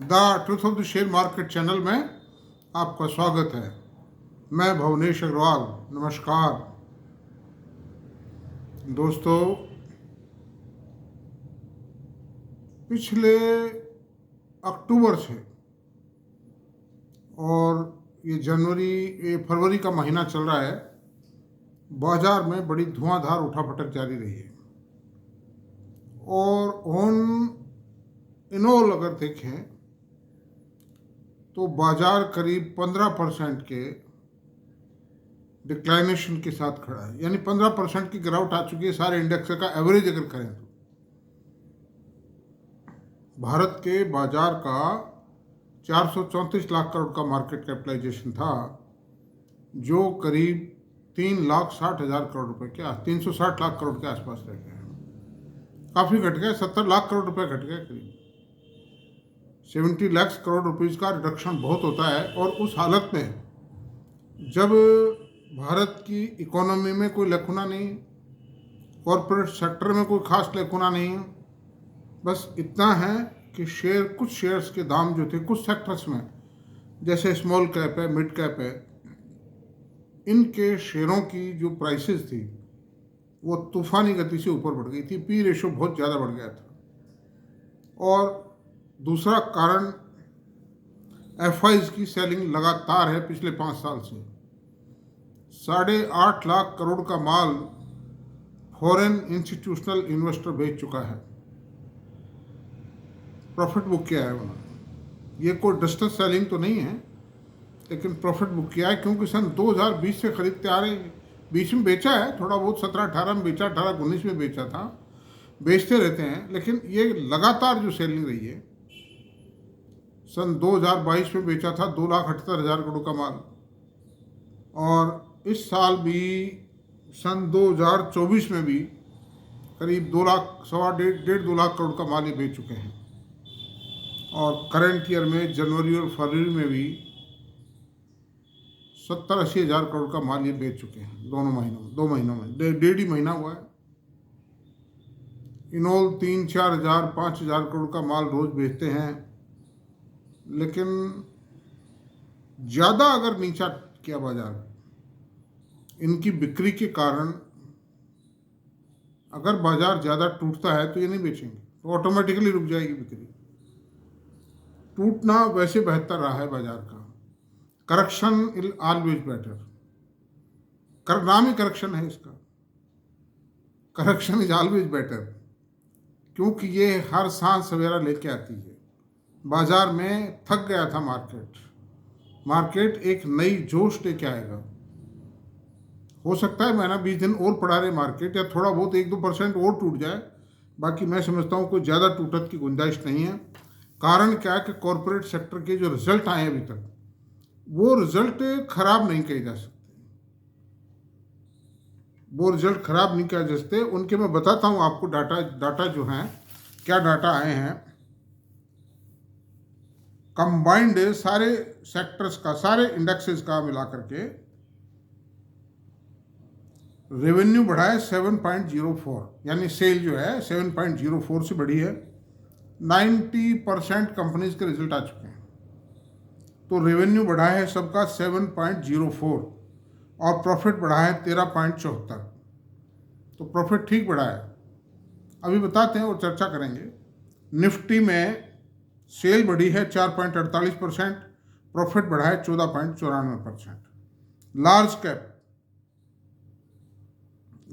The truth of the share market channel में आपका स्वागत है। मैं भुवनेश अग्रवाल। नमस्कार दोस्तों, पिछले अक्टूबर से और ये फरवरी का महीना चल रहा है, बाजार में बड़ी धुआंधार उठापटक जारी रही है। और इन ऑल अगर देखें तो बाजार करीब 15% के डिक्लाइनेशन के साथ खड़ा है, यानी 15% की गिरावट आ चुकी है सारे इंडेक्स का एवरेज अगर करें तो। भारत के बाजार का 434 लाख करोड़ का मार्केट कैपिटलाइजेशन था, जो करीब 3,60,000 करोड़ रुपए के 360 लाख करोड़ के आसपास रह गया। काफ़ी घट गया, 70 लाख करोड़ रुपए घट गया। करीब 70 लाख करोड़ रुपीस का रिडक्शन बहुत होता है। और उस हालत में जब भारत की इकोनॉमी में कोई लकुना नहीं, कॉरपोरेट सेक्टर में कोई खास लकुना नहीं, बस इतना है कि कुछ शेयर्स के दाम जो थे कुछ सेक्टर्स में, जैसे स्मॉल कैप है, मिड कैप है, इनके शेयरों की जो प्राइसेस थी वो तूफानी गति से ऊपर बढ़ गई थी। पी रेशो बहुत ज़्यादा बढ़ गया था। और दूसरा कारण एफआईज की सेलिंग लगातार है पिछले 5 साल से। 8.5 लाख करोड़ का माल फॉरेन इंस्टीट्यूशनल इन्वेस्टर बेच चुका है। प्रॉफिट बुक किया है उन्होंने। ये कोई डिस्ट्रेस सेलिंग तो नहीं है, लेकिन प्रॉफिट बुक किया है, क्योंकि सन 2020 से खरीदते आ रहे। बीच में बेचा है थोड़ा बहुत, 17-18 में बेचा, 18-19 में बेचा था, बेचते रहते हैं। लेकिन ये लगातार जो सेलिंग रही है, सन 2022 में बेचा था 2,78,000 करोड़ का माल, और इस साल भी सन 2024 में भी करीब 2 लाख, 1.5-2 लाख करोड़ का माल ये बेच चुके हैं। और करंट ईयर में जनवरी और फरवरी में भी 70-80 हज़ार करोड़ का माल ये बेच चुके हैं। 2 महीनों में 1.5 ही महीना हुआ है। इनऑल 3-4 हज़ार 5 हज़ार करोड़ का माल रोज बेचते हैं। लेकिन ज़्यादा अगर नीचा किया बाजार इनकी बिक्री के कारण, अगर बाजार ज़्यादा टूटता है तो ये नहीं बेचेंगे, तो ऑटोमेटिकली रुक जाएगी बिक्री। टूटना वैसे बेहतर रहा है बाजार का। Correction is always better. नाम ही करेक्शन है इसका, करेक्शन इज ऑलवेज बेटर, क्योंकि ये हर सांस सवेरा लेके आती है। बाजार में थक गया था मार्केट एक नई जोश लेके आएगा। हो सकता है महीना 20 दिन और पड़ा रहे मार्केट, या थोड़ा बहुत 1-2% और टूट जाए। बाकी मैं समझता हूँ कोई ज़्यादा टूटत की गुंजाइश नहीं है। कारण क्या है कि कॉरपोरेट सेक्टर के जो रिजल्ट आए अभी तक, वो रिजल्ट खराब नहीं कहे जा सकते। उनके मैं बताता हूँ आपको। डाटा जो हैं, क्या डाटा आए हैं कंबाइंड सारे सेक्टर्स का, सारे इंडेक्सेस का मिला करके। रेवेन्यू बढ़ा है 7.04, यानी सेल जो है 7.04 से बढ़ी है। 90% कंपनीज के रिजल्ट आ चुके हैं, तो रेवेन्यू बढ़ा है सबका 7.04, और प्रॉफिट बढ़ा है 13.74। तो प्रॉफिट ठीक बढ़ा है। अभी बताते हैं और चर्चा करेंगे। निफ्टी में सेल बढ़ी है 4.48%, प्रॉफिट बढ़ा है 14.94%। लार्ज कैप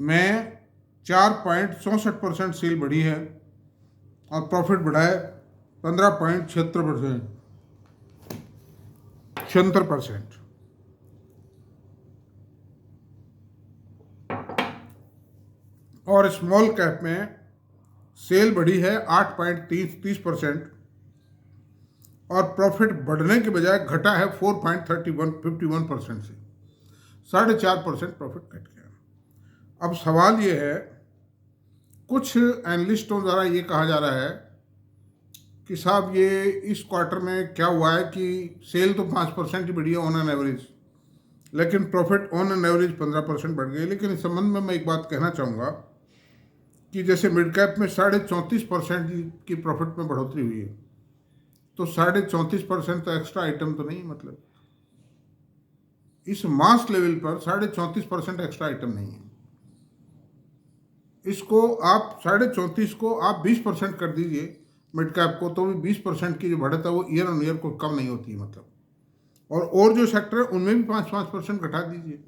में 4.64% सेल बढ़ी है, और प्रॉफिट बढ़ा है 15.76%। और स्मॉल कैप में सेल बढ़ी है 8.30%, और प्रॉफिट बढ़ने के बजाय घटा है 4.51% से। 4.5% प्रॉफिट घट गया। अब सवाल ये है, कुछ एनालिस्टों द्वारा ये कहा जा रहा है कि साहब ये इस क्वार्टर में क्या हुआ है कि सेल तो 5% ही बढ़ी है ऑन एन एवरेज, लेकिन प्रॉफिट ऑन एन एवरेज 15% बढ़ गई। लेकिन इस संबंध में मैं एक बात कहना चाहूँगा कि जैसे मिड कैप में 34.5% की प्रॉफिट में बढ़ोतरी हुई है, तो 34.5% तो एक्स्ट्रा आइटम तो नहीं, मतलब इस मास लेवल पर 34.5% एक्स्ट्रा आइटम नहीं है। इसको आप 34.5 को आप 20% कर दीजिए मिड कैप को, तो भी 20% की जो बढ़त है वो ईयर ऑन ईयर को कम नहीं होती है, मतलब। और जो सेक्टर है उनमें भी 5% घटा दीजिए।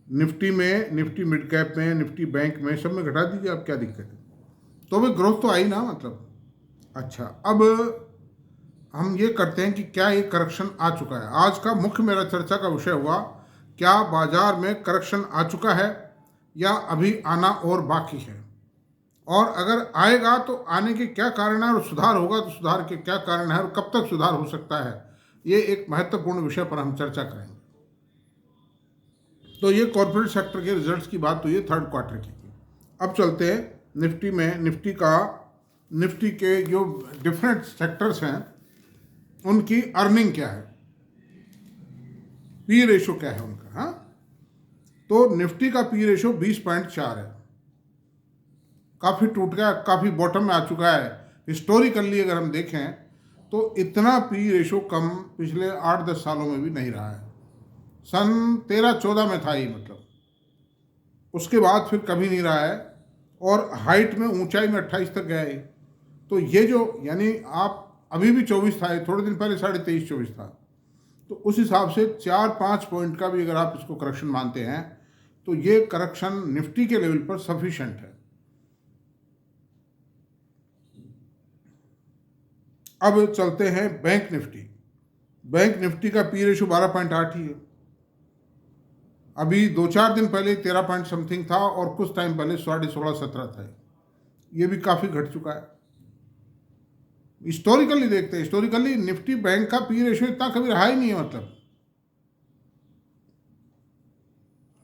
निफ्टी में, निफ्टी मिड कैप में, निफ्टी बैंक में, सब में घटा दीजिए, आप क्या दिक्कत है, तो भी ग्रोथ तो आई ना, मतलब। अच्छा, अब हम ये करते हैं कि क्या ये करेक्शन आ चुका है। आज का मुख्य मेरा चर्चा का विषय हुआ, क्या बाजार में करेक्शन आ चुका है या अभी आना और बाकी है, और अगर आएगा तो आने के क्या कारण है, और सुधार होगा तो सुधार के क्या कारण है, और कब तक सुधार हो सकता है, ये एक महत्वपूर्ण विषय पर हम चर्चा करेंगे। तो ये कॉर्पोरेट सेक्टर के रिजल्ट्स की बात हुई है थर्ड क्वार्टर की। अब चलते हैं निफ्टी में। निफ्टी के जो डिफरेंट सेक्टर्स हैं उनकी अर्निंग क्या है, पी रेशो क्या है उनका। हाँ, तो निफ्टी का पी रेशो 20.4 है, काफ़ी टूट गया, काफ़ी बॉटम में आ चुका है। हिस्टोरिकली अगर हम देखें तो इतना पी रेशो कम पिछले 8-10 सालों में भी नहीं रहा है। सन 13-14 में था ही, मतलब उसके बाद फिर कभी नहीं रहा है, और हाइट में, ऊंचाई में 28 तक गया है। तो ये जो, यानी आप अभी भी 24 था, थोड़े दिन पहले 23.5-24 था, तो उस हिसाब से 4-5 पॉइंट का भी अगर आप इसको करेक्शन मानते हैं तो ये करेक्शन निफ्टी के लेवल पर सफिशिएंट है। अब चलते हैं बैंक निफ्टी। बैंक निफ्टी का पी रेशो 12.8 ही है। अभी 2-4 दिन पहले 13 पॉइंट समथिंग था, और कुछ टाइम पहले 16.5-17 था। ये भी काफ़ी घट चुका है। हिस्टोरिकली देखते हैं, हिस्टोरिकली निफ्टी बैंक का पी रेशो इतना कभी रहा ही नहीं है, मतलब।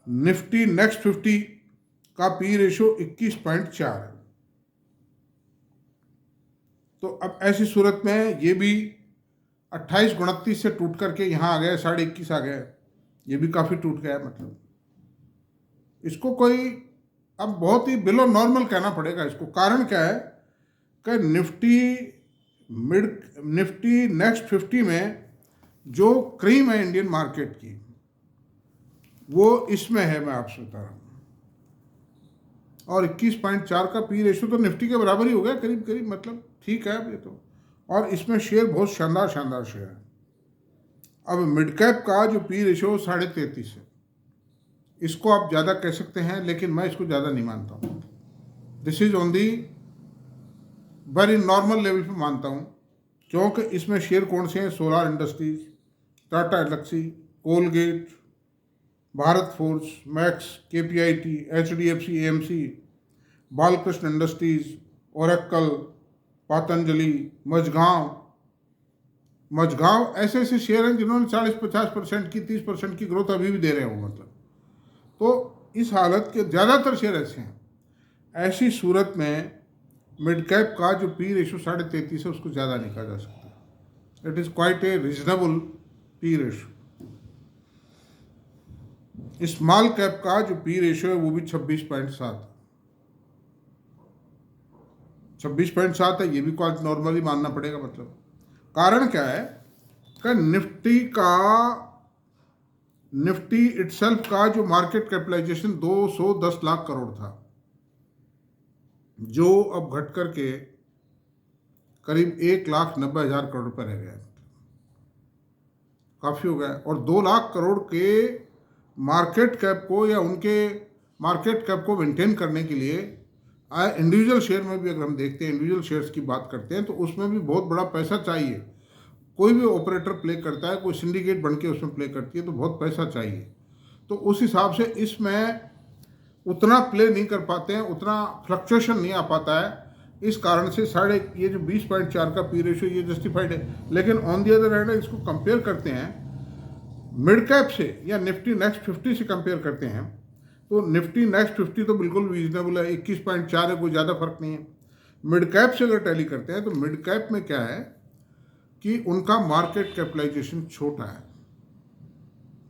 निफ्टी नेक्स्ट 50 का पी रेशो 21.4 है। तो अब ऐसी सूरत में ये भी 28-29 से टूट करके यहाँ आ गया, 21.5 आ गया। ये भी काफ़ी टूट गया है, मतलब इसको कोई अब बहुत ही बिलो नॉर्मल कहना पड़ेगा इसको। कारण क्या है कि निफ्टी नेक्स्ट 50 में जो क्रीम है इंडियन मार्केट की, वो इसमें है, मैं आपसे बता रहा हूँ। और 21.4 का पी रेशो तो निफ्टी के बराबर ही हो गया करीब करीब, मतलब ठीक है अब ये तो। और इसमें शेयर बहुत शानदार शानदार शेयर है। अब मिड कैप का जो पी रेशो 33.5 है, इसको आप ज़्यादा कह सकते हैं, लेकिन मैं इसको ज़्यादा नहीं मानता हूँ। This is on the very normal level पे मानता हूँ, क्योंकि इसमें शेयर कौन से हैं? Solar Industries, Tata Elxsi, Colgate, Bharat Forge, Max, KPIT, HDFC, AMC, Balkrishna Industries, Oracle, Patanjali, Mazagon ऐसे ऐसे शेयर हैं जिन्होंने 40-50% की, 30% की ग्रोथ अभी भी दे रहे हो, मतलब। तो इस हालत के ज़्यादातर शेयर ऐसे हैं। ऐसी सूरत में मिड कैप का जो पी रेशो 33.5 है, उसको ज़्यादा नहीं कहा जा सकता। It is quite a reasonable P ratio. Small cap का जो पी रेशो है वो भी 26.7 26.7 है। ये भी क्वाइट नॉर्मली मानना पड़ेगा, मतलब। कारण क्या है कि निफ्टी इटसेल्फ का जो मार्केट कैपिटलाइजेशन 210 लाख करोड़ था, जो अब घट करके करीब 1,90,000 करोड़ रुपये रह गया। काफ़ी हो गया। और 2 लाख करोड़ के मार्केट कैप को, या उनके मार्केट कैप को मेंटेन करने के लिए इंडिविजुअल शेयर में भी अगर हम देखते हैं, इंडिविजुअल शेयर्स की बात करते हैं, तो उसमें भी बहुत बड़ा पैसा चाहिए। कोई भी ऑपरेटर प्ले करता है, कोई सिंडिकेट बन के उसमें प्ले करती है, तो बहुत पैसा चाहिए। तो उस हिसाब से इसमें उतना प्ले नहीं कर पाते हैं, उतना फ्लक्चुएशन नहीं आ पाता है। इस कारण से ये जो 20.4 का पी रेशो ये जस्टिफाइड है। लेकिन ऑन दी अदर हैंड इसको कंपेयर करते हैं मिड कैप से या निफ्टी नेक्स्ट 50 से कंपेयर करते हैं, तो निफ्टी नेक्स्ट 50 तो बिल्कुल रीजनेबल है, 21.4 है, कोई ज़्यादा फर्क नहीं है। मिड कैप से अगर टैली करते हैं तो मिड कैप में क्या है कि उनका मार्केट कैपिटलाइजेशन छोटा है।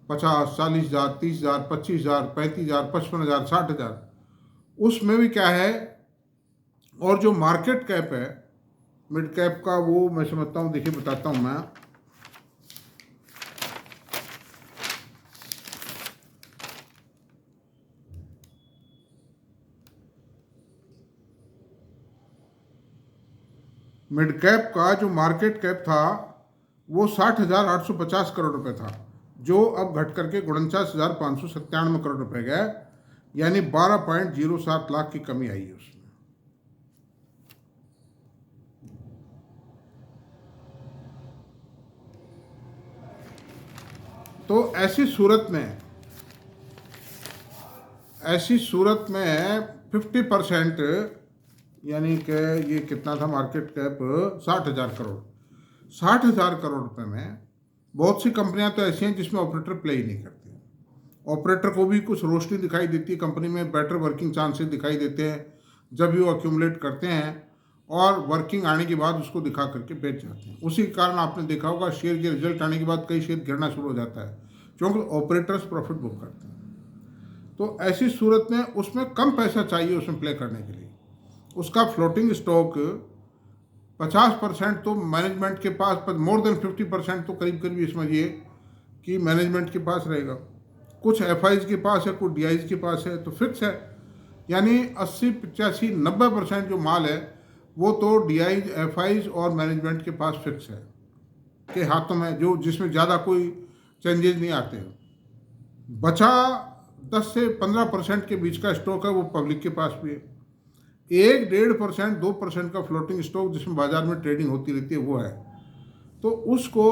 50, 40,000, 30,000, 25,000, 35,000, 55,000, 60,000, उसमें भी क्या है। और जो मार्केट कैप है मिड कैप का वो मैं समझता हूँ, देखिए बताता हूँ मैं। मिड कैप का जो मार्केट कैप था वो 60,850 करोड़ रुपए था, जो अब घट करके 49,597 करोड़ रुपए गया, यानी 12.07 लाख की कमी आई है उसमें। तो ऐसी सूरत में 50%, यानी कि ये कितना था मार्केट कैप, 60,000 करोड़। 60,000 करोड़ रुपए में बहुत सी कंपनियां तो ऐसी हैं जिसमें ऑपरेटर प्ले ही नहीं करते। ऑपरेटर को भी कुछ रोशनी दिखाई देती है, कंपनी में बेटर वर्किंग चांसेस दिखाई देते हैं जब भी वो अक्यूमुलेट करते हैं, और वर्किंग आने के बाद उसको दिखा करके बेच जाते हैं। उसी कारण आपने देखा होगा शेयर के रिजल्ट आने के बाद कई शेयर गिरना शुरू हो जाता है, क्योंकि ऑपरेटर्स प्रॉफिट बुक करते हैं। तो ऐसी सूरत में उसमें कम पैसा चाहिए उसमें प्ले करने के लिए। उसका फ्लोटिंग स्टॉक 50% तो मैनेजमेंट के पास, मोर देन 50% तो करीब करीब समझिए कि मैनेजमेंट के पास रहेगा। कुछ एफआईज के पास है, कुछ डीआईज के पास है, तो फिक्स है। यानी 80, 85, 90% जो माल है वो तो डीआईज, एफआईज और मैनेजमेंट के पास फिक्स है, के हाथों में, जो जिसमें ज़्यादा कोई चेंजेस नहीं आते हैं। बचा 10 से 15% के बीच का स्टॉक है, वो पब्लिक के पास भी है। 1-1.5%, 2% का फ्लोटिंग स्टॉक जिसमें बाजार में ट्रेडिंग होती रहती है वो है। तो उसको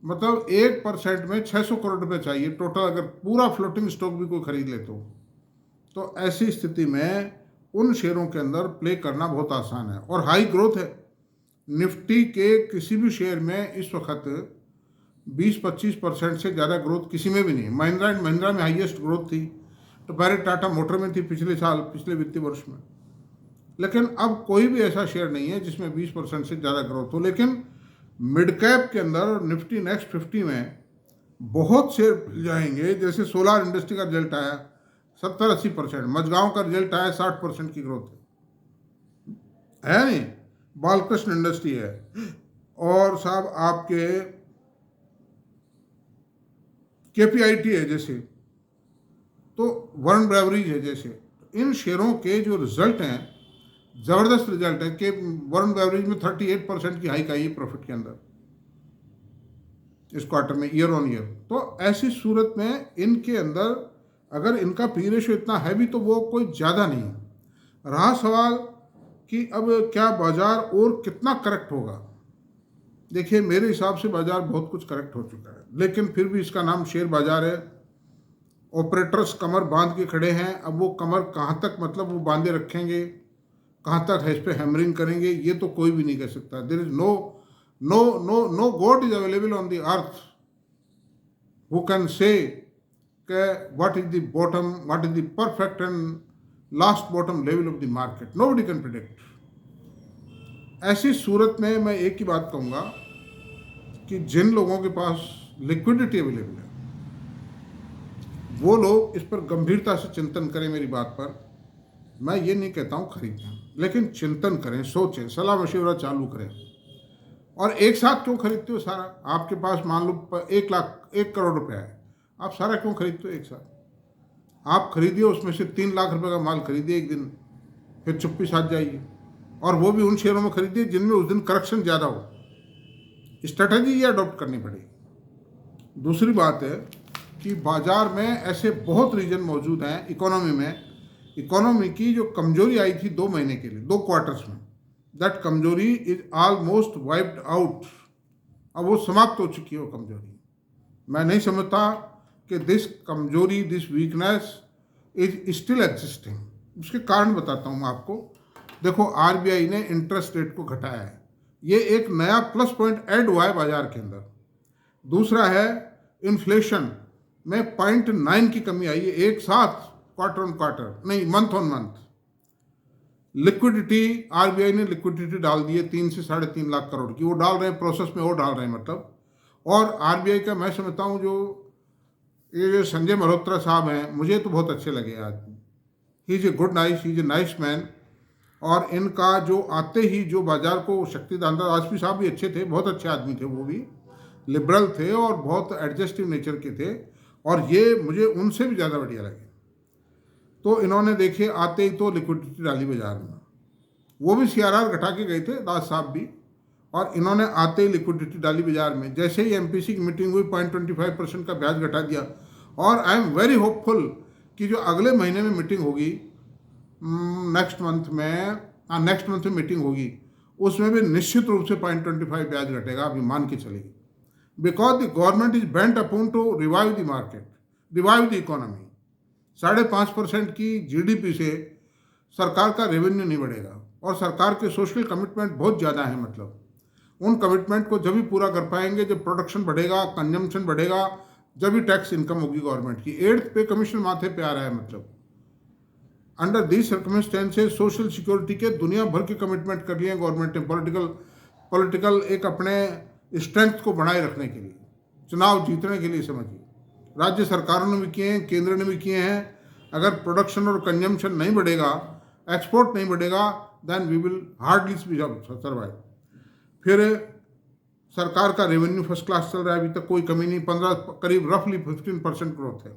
मतलब 1% में 600 करोड़ रुपए चाहिए टोटल, अगर पूरा फ्लोटिंग स्टॉक भी कोई खरीद ले तो ऐसी स्थिति में उन शेयरों के अंदर प्ले करना बहुत आसान है और हाई ग्रोथ है। निफ्टी के किसी भी शेयर में इस वक्त 20-25% से ज़्यादा ग्रोथ किसी में भी नहीं है। महिंद्रा एंड महिंद्रा में हाईएस्ट ग्रोथ थी, तो पहले टाटा मोटर में थी पिछले साल, पिछले वित्तीय वर्ष में। लेकिन अब कोई भी ऐसा शेयर नहीं है जिसमें 20% से ज़्यादा ग्रोथ हो। लेकिन मिड कैप के अंदर निफ्टी नेक्स्ट 50 में बहुत शेयर मिल जाएंगे। जैसे सोलार इंडस्ट्री का रिजल्ट आया 70-80%, मजगांव का रिजल्ट आया 60% की ग्रोथ है नहीं, बालकृष्ण इंडस्ट्री है, और साहब आपके केपीआईटी है जैसे, तो वरुण ब्रेवरीज है जैसे। इन शेयरों के जो रिजल्ट हैं ज़बरदस्त रिजल्ट है कि वरुण ब्रेवरीज में 38% की हाइक आई है प्रॉफिट के अंदर इस क्वार्टर में, ईयर ऑन ईयर। तो ऐसी सूरत में इनके अंदर अगर इनका पी रेशियो इतना है भी तो वो कोई ज़्यादा नहीं है। रहा सवाल कि अब क्या बाजार और कितना करेक्ट होगा। देखिए मेरे हिसाब से बाजार बहुत कुछ करेक्ट हो चुका है, लेकिन फिर भी इसका नाम शेयर बाजार है। ऑपरेटर्स कमर बांध के खड़े हैं। अब वो कमर कहाँ तक मतलब वो बांधे रखेंगे, कहाँ तक है इस पर हैमरिंग करेंगे, ये तो कोई भी नहीं कह सकता। There is no God is available on the earth who can say what is the bottom, what is the perfect and last bottom level of the market. Nobody can predict. ऐसी सूरत में मैं एक ही बात कहूँगा कि जिन लोगों के पास लिक्विडिटी अवेलेबल है वो लोग इस पर गंभीरता से चिंतन करें। मेरी बात पर मैं ये नहीं कहता हूँ खरीदें, लेकिन चिंतन करें, सोचें, सलाह मशवरा चालू करें। और एक साथ क्यों खरीदते हो सारा? आपके पास मान लो 1 करोड़ रुपए है, आप सारा क्यों खरीदते हो एक साथ? आप खरीदिए, उसमें से 3 लाख रुपए का माल खरीदिए एक दिन, फिर चुप्पी साध जाइए, और वो भी उन शेयरों में खरीदिए जिनमें उस दिन करेक्शन ज़्यादा हो। स्ट्रेटजी ये अडॉप्ट करनी पड़ेगी। दूसरी बात है कि बाजार में ऐसे बहुत रीजन मौजूद हैं इकोनॉमी में, इकोनॉमी की जो कमजोरी आई थी 2 महीने के लिए, 2 क्वार्टर्स में, दैट कमजोरी इज ऑलमोस्ट वाइप्ड आउट। अब वो समाप्त हो चुकी है वो कमजोरी। मैं नहीं समझता कि दिस कमजोरी, this weakness is still existing. उसके कारण बताता हूँ मैं आपको। देखो आरबीआई ने इंटरेस्ट रेट को घटाया है, ये एक नया प्लस पॉइंट ऐड हुआ है बाजार के अंदर। दूसरा है इन्फ्लेशन में 0.9 की कमी आई है एक साथ, क्वार्टर ऑन क्वार्टर नहीं, month on month. Liquidity, RBI ने लिक्विडिटी डाल दी है 3 से 3.5 लाख करोड़ की, वो डाल रहे हैं प्रोसेस में, वो डाल रहे हैं मतलब। और आरबीआई का मैं समझता हूँ जो ये जो संजय मल्होत्रा साहब हैं, मुझे तो बहुत अच्छे लगे आज। He is a good nice, he is a nice man. और इनका जो आते ही जो बाजार को शक्तिदान था, आसफी साहब भी अच्छे थे, बहुत अच्छे आदमी थे, वो भी लिबरल थे और बहुत एडजस्टिव नेचर के थे, और ये मुझे उनसे भी ज़्यादा बढ़िया लगे। तो इन्होंने देखे आते ही तो लिक्विडिटी डाली बाजार में, वो भी सीआरआर घटा के गए थे दास साहब भी, और इन्होंने आते ही लिक्विडिटी डाली बाजार में। जैसे ही एमपीसी की मीटिंग हुई 0.25% का ब्याज घटा दिया, और आई एम वेरी होपफुल कि जो अगले महीने में मीटिंग होगी, नेक्स्ट मंथ में मीटिंग होगी, उसमें भी निश्चित रूप से 0.25 ब्याज घटेगा, अभी मान के चलेगी, because the government is bent upon two revive the market, revive the economy. 5.5% की जीडीपी से सरकार का रेवेन्यू नहीं बढ़ेगा, और सरकार के सोशल कमिटमेंट बहुत ज़्यादा है, मतलब उन कमिटमेंट को जब भी पूरा कर पाएंगे जब प्रोडक्शन बढ़ेगा, कंजम्पशन बढ़ेगा, जब भी टैक्स इनकम होगी गवर्नमेंट की। 8th पे कमीशन माथे पे आ रहा है, मतलब under these circumstances social security के दुनिया भर के कमिटमेंट कर लिए गवर्नमेंट ने, पॉलिटिकल एक अपने स्ट्रेंथ को बनाए रखने के लिए, चुनाव जीतने के लिए समझिए। राज्य सरकारों ने भी किए हैं, केंद्र ने भी किए हैं। अगर प्रोडक्शन और कंजम्पशन नहीं बढ़ेगा, एक्सपोर्ट नहीं बढ़ेगा, then we will hardly survive. फिर सरकार का रेवेन्यू फर्स्ट क्लास चल रहा है, अभी तक कोई कमी नहीं, 15 करीब रफली 15% ग्रोथ है।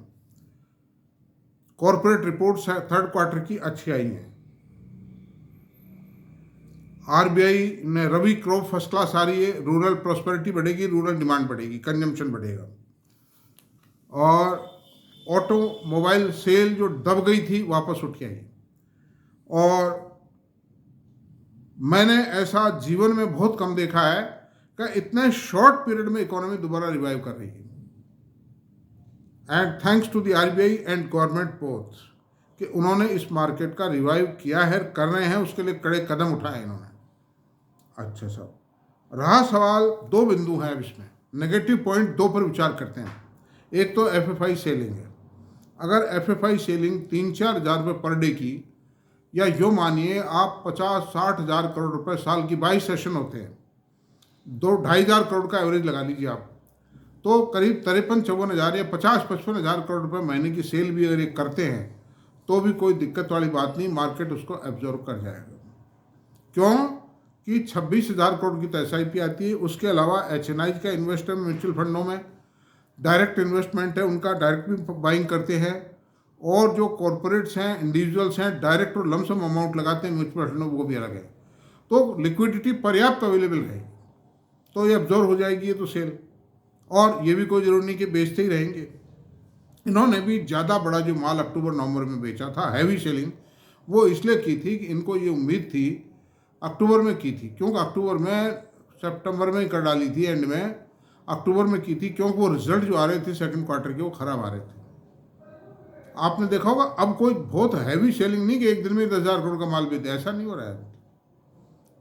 कॉर्पोरेट रिपोर्ट्स है 3rd क्वार्टर की अच्छी आई हैं। आरबीआई ने रबी क्रॉप फर्स्ट क्लास आ रही है, रूरल प्रॉस्पेरिटी बढ़ेगी, रूरल डिमांड बढ़ेगी, कंजम्पशन बढ़ेगा। और ऑटोमोबाइल सेल जो दब गई थी वापस उठ के आई, और मैंने ऐसा जीवन में बहुत कम देखा है कि इतने शॉर्ट पीरियड में इकोनॉमी दोबारा रिवाइव कर रही है। And thanks to the RBI and government both कि उन्होंने इस मार्केट का रिवाइव किया है, कर रहे हैं, उसके लिए कड़े कदम उठाए इन्होंने। अच्छा साहब, रहा सवाल 2 बिंदु हैं अब इसमें, नेगेटिव पॉइंट 2 पर विचार करते हैं। एक तो एफएफआई सेलिंग है। अगर एफएफआई सेलिंग 3-4 हज़ार रुपये पर डे की, या यो मानिए आप 50-60 हज़ार करोड़ रुपए साल की 22 सेशन होते हैं, 2-2.5 करोड़ का एवरेज लगा लीजिए आप, तो करीब 53-54 हज़ार या 50-55 हज़ार करोड़ रुपए महीने की सेल भी अगर ये करते हैं तो भी कोई दिक्कत वाली बात नहीं, मार्केट उसको एब्जॉर्व कर जाएगा। क्यों कि 26 हज़ार करोड़ की तो SIP आती है, उसके अलावा HNI का इन्वेस्टमेंट म्यूचुअल फंडों में डायरेक्ट इन्वेस्टमेंट है, उनका डायरेक्ट भी बाइंग करते हैं, और जो कॉरपोरेट्स हैं, इंडिविजुअल्स हैं, डायरेक्ट और लमसम अमाउंट लगाते हैं म्यूचुअल फंड में, वो भी अलग है। तो लिक्विडिटी पर्याप्त अवेलेबल है, तो ये अब्जॉर्व हो जाएगी ये तो सेल, और ये भी कोई जरूरी नहीं कि बेचते ही रहेंगे। इन्होंने भी ज़्यादा बड़ा जो माल अक्टूबर-नवंबर में बेचा था, हैवी सेलिंग, वो इसलिए की थी कि इनको ये उम्मीद थी, अक्टूबर में की थी, क्योंकि अक्टूबर में, सितंबर में ही कर डाली थी एंड में, अक्टूबर में की थी, क्योंकि वो रिजल्ट जो आ रहे थे 2nd क्वार्टर के वो खराब आ रहे थे। आपने देखा होगा अब कोई बहुत हैवी सेलिंग नहीं कि एक दिन में 10,000 करोड़ का माल बेचते, ऐसा नहीं हो रहा है।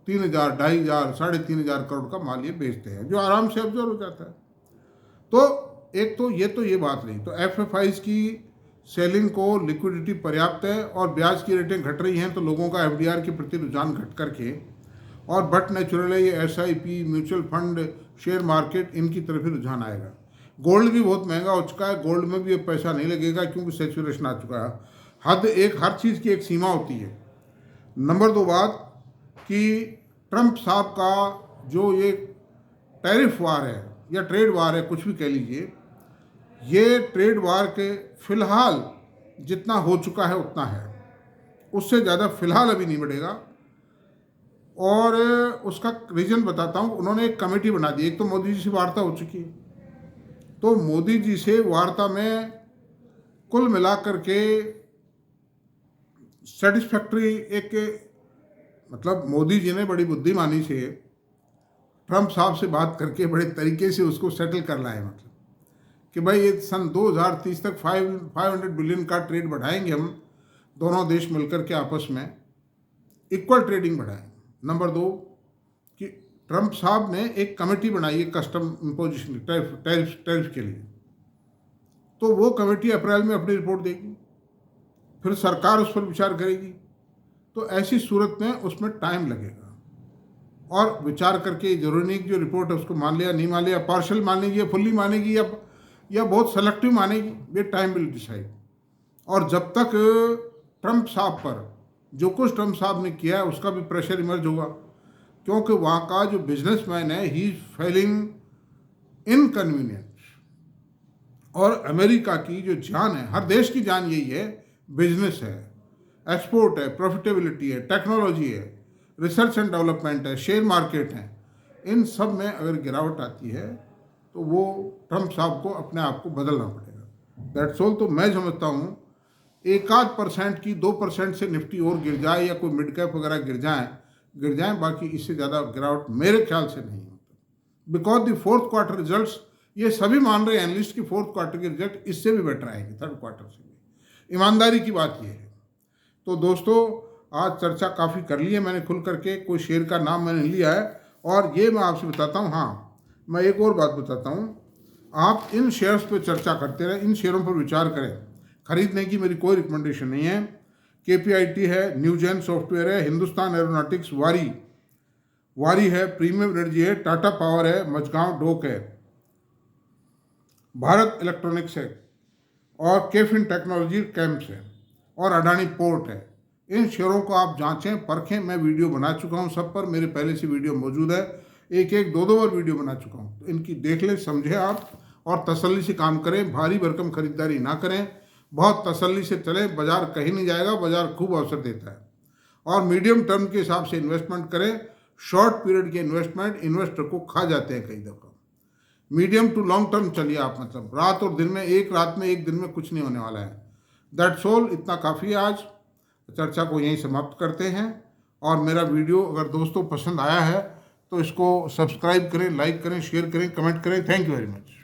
3,000, 2,500, 3,500 करोड़ का माल ये बेचते हैं, जो आराम से अब्जॉर्व हो जाता है। तो एक तो ये बात रही। तो एफएफआईज की सेलिंग को लिक्विडिटी पर्याप्त है, और ब्याज की रेटें घट रही हैं, तो लोगों का एफडीआर के प्रति रुझान घट करके, और बट नेचुरल है ये SIP, mutual fund, share market, इनकी तरफ ही रुझान आएगा। गोल्ड भी बहुत महंगा हो चुका है, गोल्ड में भी अब पैसा नहीं लगेगा, क्योंकि सेचुरेशन आ चुका है। हर चीज़ की एक सीमा होती है। नंबर 2 बात कि ट्रंप साहब का जो ये टैरिफ वार है या ट्रेड वार है, कुछ भी कह लीजिए, ये ट्रेड वार के फिलहाल जितना हो चुका है उतना है, उससे ज़्यादा फिलहाल अभी नहीं बढ़ेगा। और उसका रीज़न बताता हूँ। उन्होंने एक कमेटी बना दी, एक तो मोदी जी से वार्ता हो चुकी है, तो मोदी जी से वार्ता में कुल मिलाकर के सेटिस्फैक्ट्री एक, मतलब मोदी जी ने बड़ी बुद्धिमानी से ट्रंप साहब से बात करके बड़े तरीके से उसको सेटल कर लाए, मतलब कि भाई ये सन 2030 तक 500 बिलियन का ट्रेड बढ़ाएंगे हम, दोनों देश मिलकर के आपस में इक्वल ट्रेडिंग बढ़ाएंगे। नंबर 2 कि ट्रंप साहब ने एक कमेटी बनाई है कस्टम इम्पोजिशन टैरिफ के लिए, तो वो कमेटी अप्रैल में अपनी रिपोर्ट देगी, फिर सरकार उस पर विचार करेगी। तो ऐसी सूरत में उसमें टाइम लगेगा, और विचार करके जरूरी नहीं कि जो रिपोर्ट है उसको मान लिया, नहीं मान लिया, पार्शल मानेगी या फुल्ली मानेगी या बहुत सेलेक्टिव मानेगी, ये टाइम विल डिसाइड। और जब तक ट्रंप साहब पर जो कुछ ट्रम्प साहब ने किया है उसका भी प्रेशर इमर्ज होगा, क्योंकि वहाँ का जो बिजनेसमैन है ही इज फेलिंग इनकन्वीनियंस। और अमेरिका की जो जान है, हर देश की जान यही है, बिजनेस है, एक्सपोर्ट है, प्रॉफिटेबिलिटी है, टेक्नोलॉजी है, रिसर्च एंड डेवलपमेंट है, शेयर मार्केट है। इन सब में अगर गिरावट आती है तो वो ट्रम्प साहब को अपने आप को बदलना पड़ेगा। That's all. तो मैं समझता हूँ 1-8% की 2% से निफ्टी और गिर जाए या कोई मिड कैप वगैरह गिर जाए, बाकी इससे ज़्यादा गिरावट मेरे ख्याल से नहीं होता। Because the fourth quarter results, ये सभी मान रहे हैं एनालिस्ट की फोर्थ क्वार्टर के रिजल्ट इससे भी बेटर आएंगे, थर्ड क्वार्टर से भी। ईमानदारी की बात यह है। तो दोस्तों, आज चर्चा काफ़ी कर ली है मैंने खुल करके, कोई शेयर का नाम मैंने लिया है। और ये मैं आपसे बताता हूँ, हाँ मैं एक और बात बताता हूँ, आप इन शेयर्स पे चर्चा करते रहें, इन शेयरों पर विचार करें। खरीदने की मेरी कोई रिकमेंडेशन नहीं है। KPIT है, न्यूजेन सॉफ्टवेयर है, हिंदुस्तान एरोनॉटिक्स, वारी है, प्रीमियम एनर्जी है, टाटा पावर है, मजगांव डोक है, भारत इलेक्ट्रॉनिक्स है, और केफिन टेक्नोलॉजी कैंप्स है, और अडानी पोर्ट है। इन शेयरों को आप जांचें, परखें। मैं वीडियो बना चुका हूं सब पर, मेरे पहले से वीडियो मौजूद है, एक 2 बार वीडियो बना चुका हूं। तो इनकी देख लें, समझें आप, और तसल्ली से काम करें। भारी भरकम खरीदारी ना करें, बहुत तसल्ली से चलें। बाजार कहीं नहीं जाएगा, बाजार खूब अवसर देता है। और मीडियम टर्म के हिसाब से इन्वेस्टमेंट करें। शॉर्ट पीरियड के इन्वेस्टमेंट इन्वेस्टर को खा जाते हैं कई दफ़ा। मीडियम टू लॉन्ग टर्म चलिए आप, मतलब रात और दिन में, एक रात में एक दिन में कुछ नहीं होने वाला है। That's all. इतना काफ़ी है। आज चर्चा को यहीं समाप्त करते हैं। और मेरा वीडियो अगर दोस्तों पसंद आया है तो इसको सब्सक्राइब करें, लाइक करें, शेयर करें, कमेंट करें। Thank you very much.